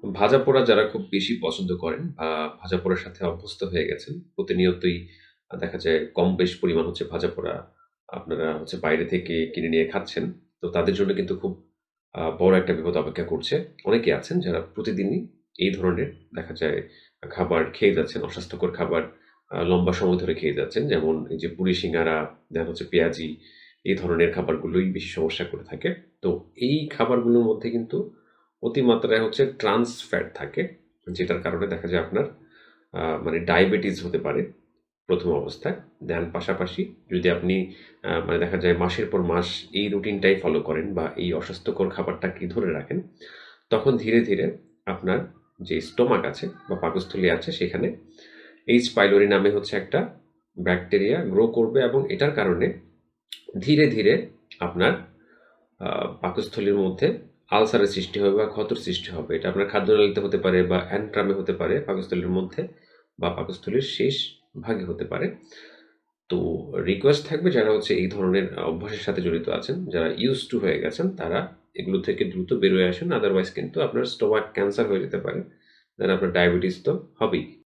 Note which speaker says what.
Speaker 1: ভাজাপোড়া যারা খুব বেশি পছন্দ করেন বা ভাজাপোড়ার সাথে অভ্যস্ত হয়ে গেছেন, প্রতিনিয়তই দেখা যায় কম বেশ পরিমাণ হচ্ছে ভাজাপোড়া আপনারা হচ্ছে বাইরে থেকে কিনে নিয়ে খাচ্ছেন। তো তাদের জন্য কিন্তু খুব বড় একটা বিপদ অপেক্ষা করছে। অনেকেই আছেন যারা প্রতিদিনই এই ধরনের দেখা যায় খাবার খেয়ে যাচ্ছেন, অস্বাস্থ্যকর খাবার লম্বা সময় ধরে খেয়ে যাচ্ছেন। যেমন এই যে পুরি, সিঙ্গারা, দেন হচ্ছে পেঁয়াজি, এই ধরনের খাবারগুলোই বেশি সমস্যা করে থাকে। তো এই খাবারগুলোর মধ্যে কিন্তু অতিমাত্রায় হচ্ছে ট্রান্স ফ্যাট থাকে, যেটার কারণে দেখা যায় আপনার মানে ডায়াবেটিস হতে পারে ১ম অবস্থায়। দেন পাশাপাশি যদি আপনি মানে দেখা যায় মাসের পর মাস এই রুটিনটাই ফলো করেন বা এই অস্বাস্থ্যকর খাবারটাকে ধরে রাখেন, তখন ধীরে, ধীরে আপনার যে স্টোমাক আছে বা পাকস্থলী আছে সেখানে এইচ পাইলোরি নামে হচ্ছে একটা ব্যাকটেরিয়া গ্রো করবে এবং এটার কারণে ধীরে, ধীরে আপনার পাকস্থলীর মধ্যে আলসারের সৃষ্টি হবে বা ক্ষতর সৃষ্টি হবে। এটা আপনার খাদ্যনালীতে হতে পারে বা অ্যান্ট্রামে হতে পারে পাকস্থলীর মধ্যে বা পাকস্থলীর শেষ ভাগে হতে পারে। তো রিকোয়েস্ট থাকবে যারা হচ্ছে এই ধরনের অভ্যাসের সাথে জড়িত আছেন, যারা used to হয়ে গেছেন তারা এগুলো থেকে দ্রুত বের হয়ে আসেন। আদারওয়াইজ কিন্তু আপনার স্টোমাক ক্যান্সার হয়ে যেতে পারে। দেন আপনার ডায়াবেটিস তো হবেই।